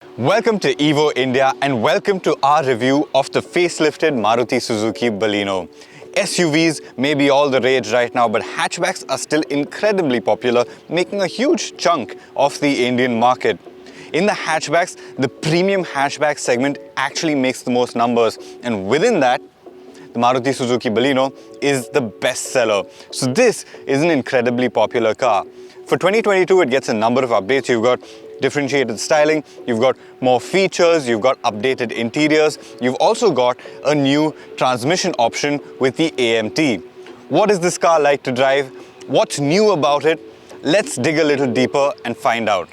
Welcome to Evo India and welcome to our review of the facelifted Maruti Suzuki Baleno. SUVs may be all the rage right now, but hatchbacks are still incredibly popular, making a huge chunk of the Indian market. In the hatchbacks, the premium hatchback segment actually makes the most numbers, and within that, the Maruti Suzuki Baleno is the best seller. So this is an incredibly popular car. For 2022, it gets a number of updates. You've got differentiated styling, you've got more features, you've got updated interiors, you've also got a new transmission option with the AMT. What is this car like to drive? What's new about it? Let's dig a little deeper and find out.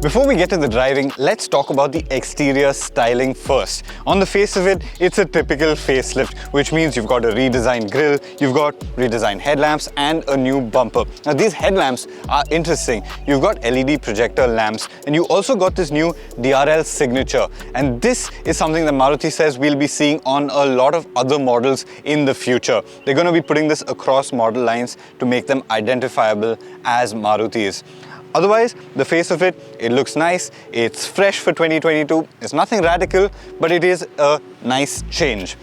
Before we get to the driving, let's talk about the exterior styling first. On the face of it, it's a typical facelift, which means you've got a redesigned grille, you've got redesigned headlamps and a new bumper. Now these headlamps are interesting. You've got LED projector lamps and you also got this new DRL signature. And this is something that Maruti says we'll be seeing on a lot of other models in the future. They're going to be putting this across model lines to make them identifiable as Marutis. Otherwise, the face of it, it looks nice, it's fresh for 2022, it's nothing radical, but it is a nice change.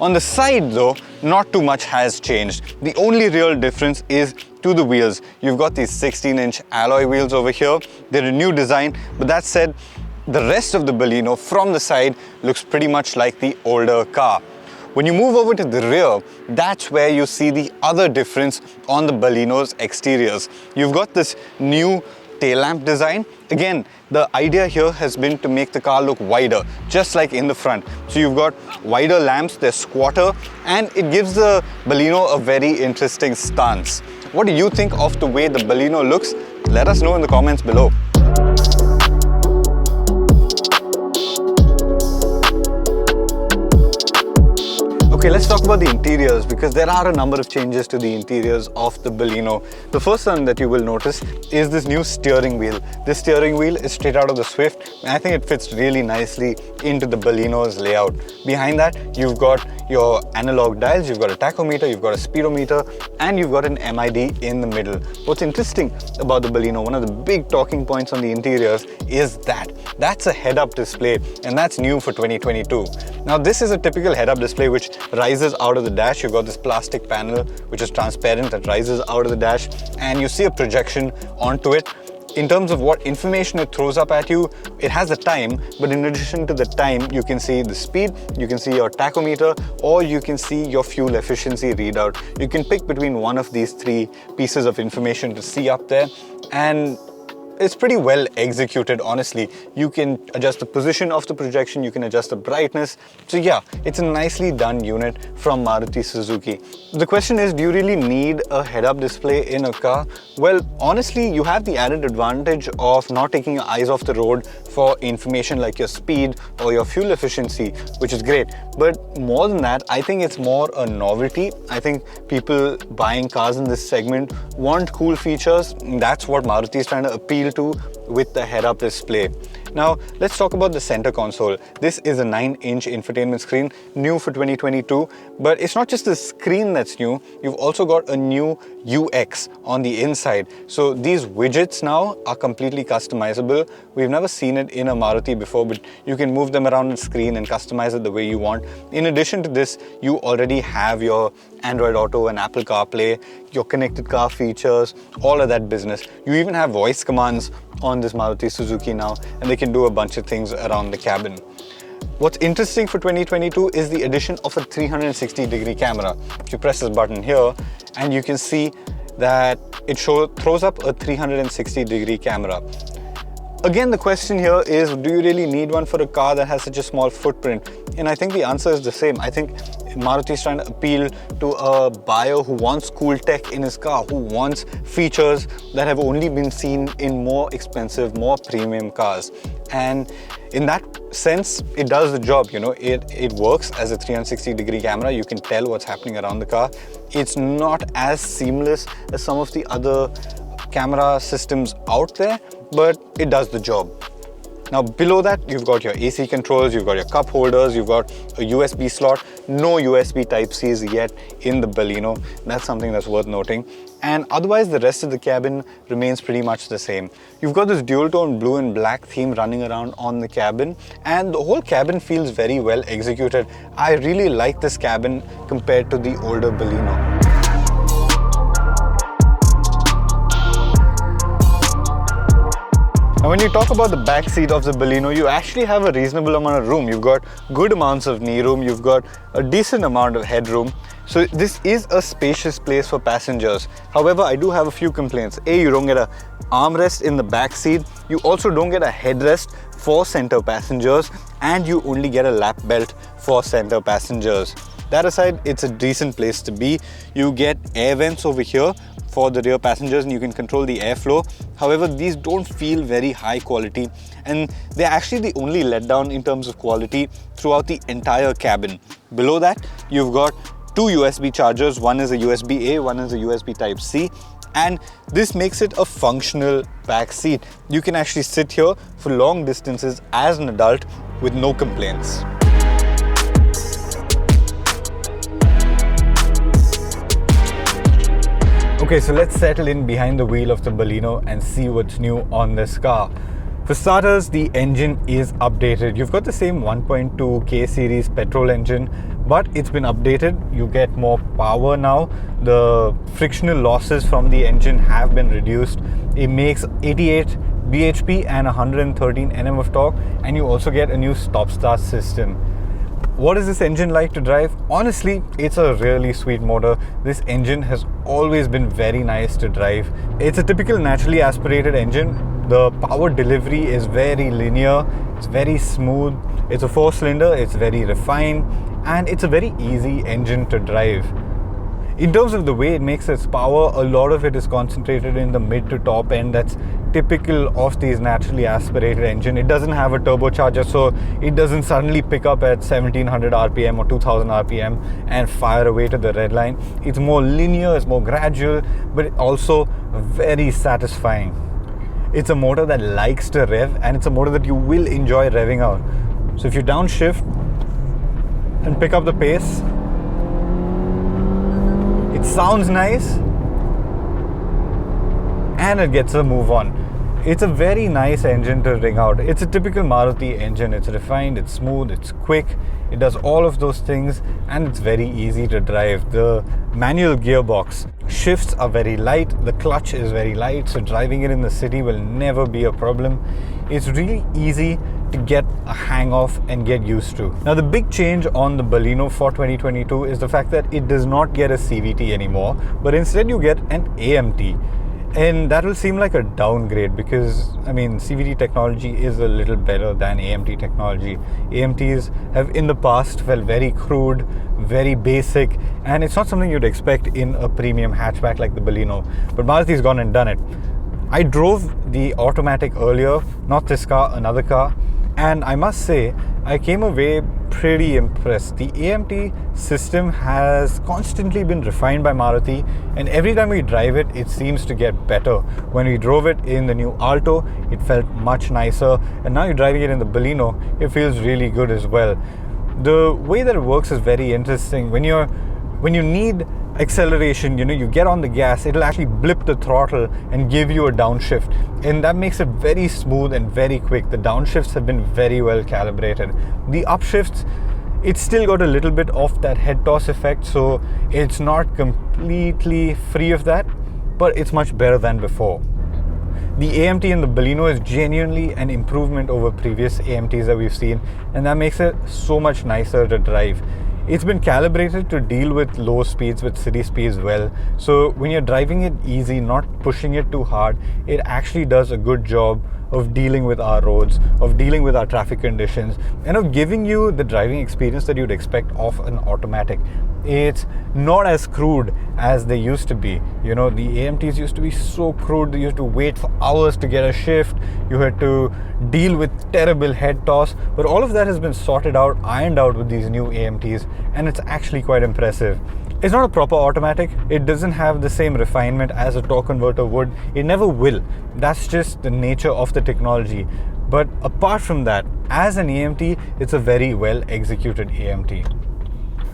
On the side though, not too much has changed. The only real difference is to the wheels. You've got these 16-inch alloy wheels over here. They're a new design, but that said, the rest of the Baleno from the side looks pretty much like the older car. When you move over to the rear, that's where you see the other difference on the Baleno's exteriors. You've got this new tail lamp design. Again, the idea here has been to make the car look wider, just like in the front. So you've got wider lamps, they're squatter, and it gives the Baleno a very interesting stance. What do you think of the way the Baleno looks? Let us know in the comments below. Okay, let's talk about the interiors because there are a number of changes to the interiors of the Baleno. The first one that you will notice is this new steering wheel. This steering wheel is straight out of the Swift and I think it fits really nicely into the Baleno's layout. Behind that, you've got your analog dials, you've got a tachometer, you've got a speedometer, and you've got an MID in the middle. What's interesting about the Baleno, one of the big talking points on the interiors is that's a head-up display, and that's new for 2022. Now this is a typical head-up display which rises out of the dash. You've got this plastic panel which is transparent that rises out of the dash, and you see a projection onto it. In terms of what information it throws up at you, it has the time, but in addition to the time, you can see the speed, you can see your tachometer, or you can see your fuel efficiency readout. You can pick between one of these three pieces of information to see up there, and it's pretty well executed, honestly. You can adjust the position of the projection, you can adjust the brightness. So yeah, it's a nicely done unit from Maruti Suzuki. The question is, do you really need a head-up display in a car? Well, honestly, you have the added advantage of not taking your eyes off the road for information like your speed or your fuel efficiency, which is great. But more than that, I think it's more a novelty. I think people buying cars in this segment want cool features. That's what Maruti is trying to appeal to with the head-up display. Now, let's talk about the center console. This is a 9-inch infotainment screen, new for 2022, but it's not just the screen that's new, you've also got a new UX on the inside. So these widgets now are completely customizable. We've never seen it in a Maruti before, but you can move them around the screen and customize it the way you want. In addition to this, you already have your Android Auto and Apple CarPlay, your connected car features, all of that business. You even have voice commands on this Maruti Suzuki now, and they can do a bunch of things around the cabin. What's interesting for 2022 is the addition of a 360-degree camera. You press this button here and you can see that it throws up a 360-degree camera. Again, the question here is, do you really need one for a car that has such a small footprint? And I think the answer is the same. I think Maruti is trying to appeal to a buyer who wants cool tech in his car, who wants features that have only been seen in more expensive, more premium cars. And in that sense, it does the job, you know. It works as a 360-degree camera. You can tell what's happening around the car. It's not as seamless as some of the other camera systems out there, but it does the job. Now below that, you've got your AC controls, you've got your cup holders, you've got a USB slot. No USB Type-Cs yet in the Baleno. That's something that's worth noting. And otherwise, the rest of the cabin remains pretty much the same. You've got this dual-tone blue and black theme running around on the cabin, and the whole cabin feels very well executed. I really like this cabin compared to the older Baleno. Now when you talk about the back seat of the Baleno, you actually have a reasonable amount of room. You've got good amounts of knee room, you've got a decent amount of headroom. So this is a spacious place for passengers. However, I do have a few complaints. A, you don't get an armrest in the back seat. You also don't get a headrest for center passengers, and you only get a lap belt for center passengers. That aside, it's a decent place to be. You get air vents over here for the rear passengers, and you can control the airflow. However, these don't feel very high quality, and they're actually the only letdown in terms of quality throughout the entire cabin. Below that, you've got two USB chargers. One is a USB-A, one is a USB Type-C, and this makes it a functional back seat. You can actually sit here for long distances as an adult with no complaints. Okay, so let's settle in behind the wheel of the Baleno and see what's new on this car. For starters, the engine is updated. You've got the same 1.2 K series petrol engine, but it's been updated. You get more power now. The frictional losses from the engine have been reduced. It makes 88 bhp and 113 Nm of torque, and you also get a new stop-start system. What is this engine like to drive? Honestly, it's a really sweet motor. This engine has always been very nice to drive. It's a typical naturally aspirated engine. The power delivery is very linear, it's very smooth, it's a 4-cylinder, it's very refined, and it's a very easy engine to drive. In terms of the way it makes its power, a lot of it is concentrated in the mid to top end. That's typical of these naturally aspirated engine. It doesn't have a turbocharger, so it doesn't suddenly pick up at 1700 RPM or 2000 RPM and fire away to the red line. It's more linear, it's more gradual, but also very satisfying. It's a motor that likes to rev, and it's a motor that you will enjoy revving out. So if you downshift and pick up the pace, it sounds nice and it gets a move on. It's a very nice engine to ring out. It's a typical Maruti engine. It's refined, it's smooth, it's quick, it does all of those things, and it's very easy to drive. The manual gearbox shifts are very light, the clutch is very light, so driving it in the city will never be a problem. It's really easy to get a hang of and get used to. Now, the big change on the Baleno for 2022 is the fact that it does not get a CVT anymore, but instead you get an AMT. And that will seem like a downgrade because, I mean, CVT technology is a little better than AMT technology. AMTs have in the past felt very crude, very basic, and it's not something you'd expect in a premium hatchback like the Baleno. But Maruti's gone and done it. I drove the automatic earlier, not this car, another car, and I must say, I came away pretty impressed. The AMT system has constantly been refined by Maruti, and every time we drive it, it seems to get better. When we drove it in the new Alto, it felt much nicer, and now you're driving it in the Baleno, it feels really good as well. The way that it works is very interesting. When you need acceleration, you get on the gas, it'll actually blip the throttle and give you a downshift, and that makes it very smooth and very quick. The downshifts have been very well calibrated. The upshifts, it's still got a little bit of that head toss effect, so it's not completely free of that, but it's much better than before. The AMT in the Baleno is genuinely an improvement over previous AMTs that we've seen, and that makes it so much nicer to drive. It's been calibrated to deal with low speeds, with city speeds well. So when you're driving it easy, not pushing it too hard, it actually does a good job of dealing with our roads, of dealing with our traffic conditions, and of giving you the driving experience that you'd expect of an automatic. It's not as crude as they used to be. The AMTs used to be so crude. You had to wait for hours to get a shift. You had to deal with terrible head toss. But all of that has been sorted out, ironed out with these new AMTs, and it's actually quite impressive. It's not a proper automatic. It doesn't have the same refinement as a torque converter would. It never will. That's just the nature of the technology. But apart from that, as an AMT, it's a very well executed AMT.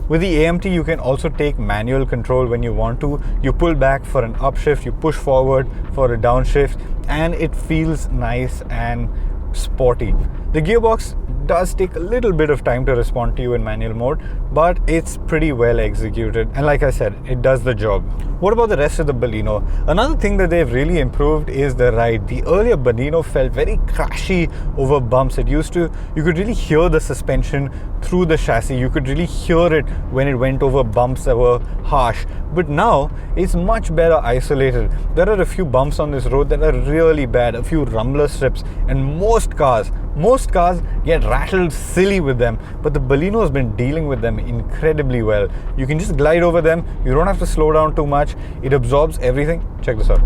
With the AMT, you can also take manual control when you want to. You pull back for an upshift, you push forward for a downshift, and it feels nice and sporty. The gearbox does take a little bit of time to respond to you in manual mode, but it's pretty well executed, and like I said, it does the job. What about the rest of the Baleno? Another thing that they've really improved is the ride. The earlier Baleno felt very crashy over bumps. You could really hear the suspension through the chassis. You could really hear it when it went over bumps that were harsh. But now it's much better isolated. There are a few bumps on this road that are really bad, a few rumbler strips, and most cars get rattled silly with them, but the Baleno has been dealing with them incredibly well. You can just glide over them, you don't have to slow down too much, it absorbs everything. Check this out.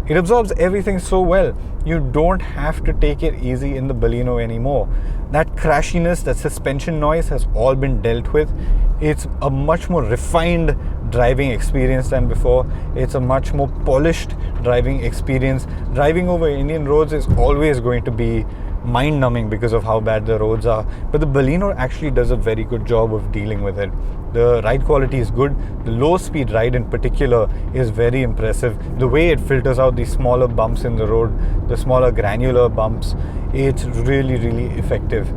It absorbs everything so well. You don't have to take it easy in the Baleno anymore. That crashiness, that suspension noise has all been dealt with. It's a much more refined driving experience than before. It's a much more polished driving experience. Driving over Indian roads is always going to be mind-numbing because of how bad the roads are, but the Baleno actually does a very good job of dealing with it. The ride quality is good. The low-speed ride in particular is very impressive. The way it filters out these smaller bumps in the road, the smaller granular bumps, it's really, really effective.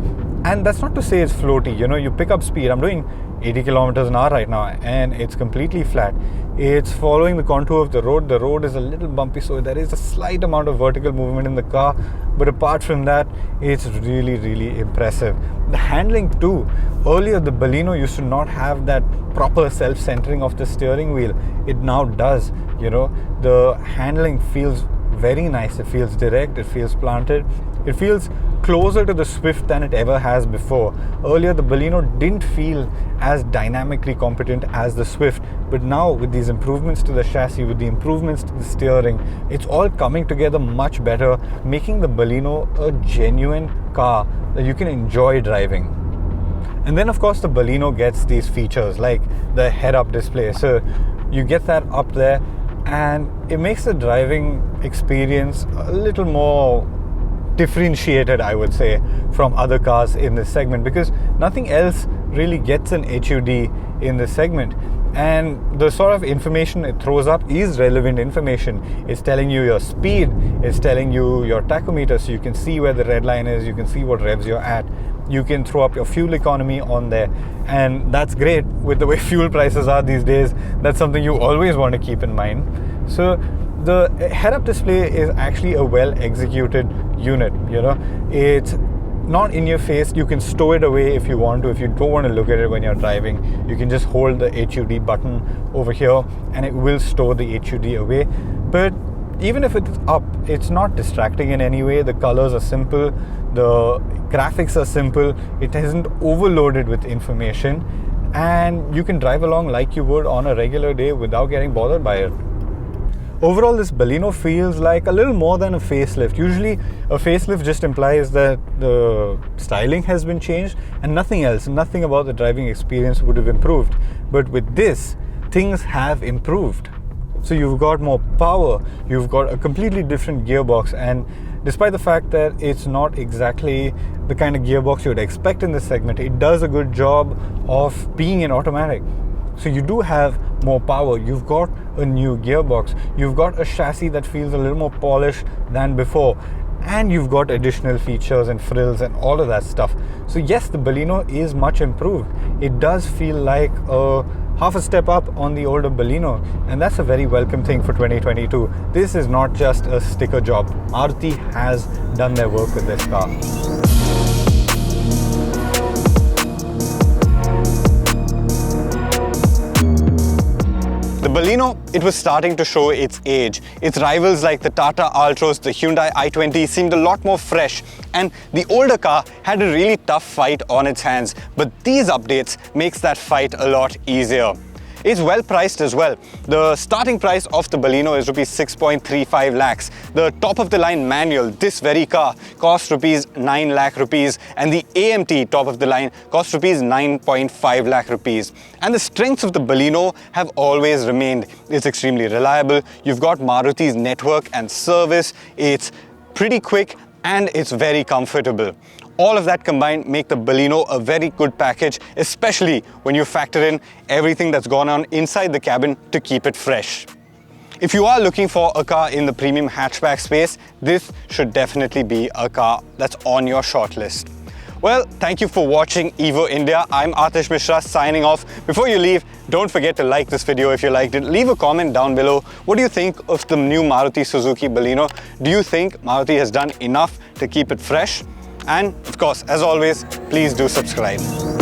And that's not to say it's floaty. You pick up speed. I'm doing 80 kilometers an hour right now, and it's completely flat. It's following the contour of the road. The road is a little bumpy, so there is a slight amount of vertical movement in the car, but apart from that, it's really, really impressive. The handling too. Earlier, the Baleno used to not have that proper self-centering of the steering wheel. It now does. The handling feels very nice. It feels direct, it feels planted, it feels closer to the Swift than it ever has before. Earlier, the Baleno didn't feel as dynamically competent as the Swift, but now with these improvements to the chassis, with the improvements to the steering, it's all coming together much better, making the Baleno a genuine car that you can enjoy driving. And then of course the Baleno gets these features like the head-up display. So you get that up there, and it makes the driving experience a little more differentiated, I would say, from other cars in this segment, because nothing else really gets an HUD in this segment. And the sort of information it throws up is relevant information. It's telling you your speed, it's telling you your tachometer, so you can see where the red line is, you can see what revs you're at. You can throw up your fuel economy on there, and that's great. With the way fuel prices are these days, that's something you always want to keep in mind. So the head-up display is actually a well-executed unit. It's not in your face. You can stow it away if you want to. If you don't want to look at it when you're driving, you can just hold the HUD button over here and it will store the HUD away. But even if it's up, it's not distracting in any way. The colors are simple, the graphics are simple, it isn't overloaded with information, and you can drive along like you would on a regular day without getting bothered by it. Overall, this Baleno feels like a little more than a facelift. Usually a facelift just implies that the styling has been changed and nothing else, nothing about the driving experience would have improved. But with this, things have improved. So you've got more power, you've got a completely different gearbox, and despite the fact that it's not exactly the kind of gearbox you would expect in this segment, it does a good job of being an automatic. So you do have more power, you've got a new gearbox, you've got a chassis that feels a little more polished than before, and you've got additional features and frills and all of that stuff. So yes, the Baleno is much improved. It does feel like half a step up on the older Baleno, and that's a very welcome thing for 2022. This is not just a sticker job. Maruti has done their work with this car. The Baleno, it was starting to show its age. Its rivals like the Tata Altroz, the Hyundai i20 seemed a lot more fresh, and the older car had a really tough fight on its hands. But these updates makes that fight a lot easier. It's well priced as well. The starting price of the Baleno is rupees 6.35 lakhs. The top of the line manual, this very car, costs rupees 9 lakh rupees, and the AMT top of the line costs rupees 9.5 lakh rupees. And the strengths of the Baleno have always remained. It's extremely reliable. You've got Maruti's network and service. It's pretty quick, and it's very comfortable. All of that combined make the Baleno a very good package, especially when you factor in everything that's gone on inside the cabin to keep it fresh. If you are looking for a car in the premium hatchback space, this should definitely be a car that's on your shortlist. Well, thank you for watching Evo India. I'm Atish Mishra signing off. Before you leave, don't forget to like this video if you liked it. Leave a comment down below. What do you think of the new Maruti Suzuki Baleno? Do you think Maruti has done enough to keep it fresh? And of course, as always, please do subscribe.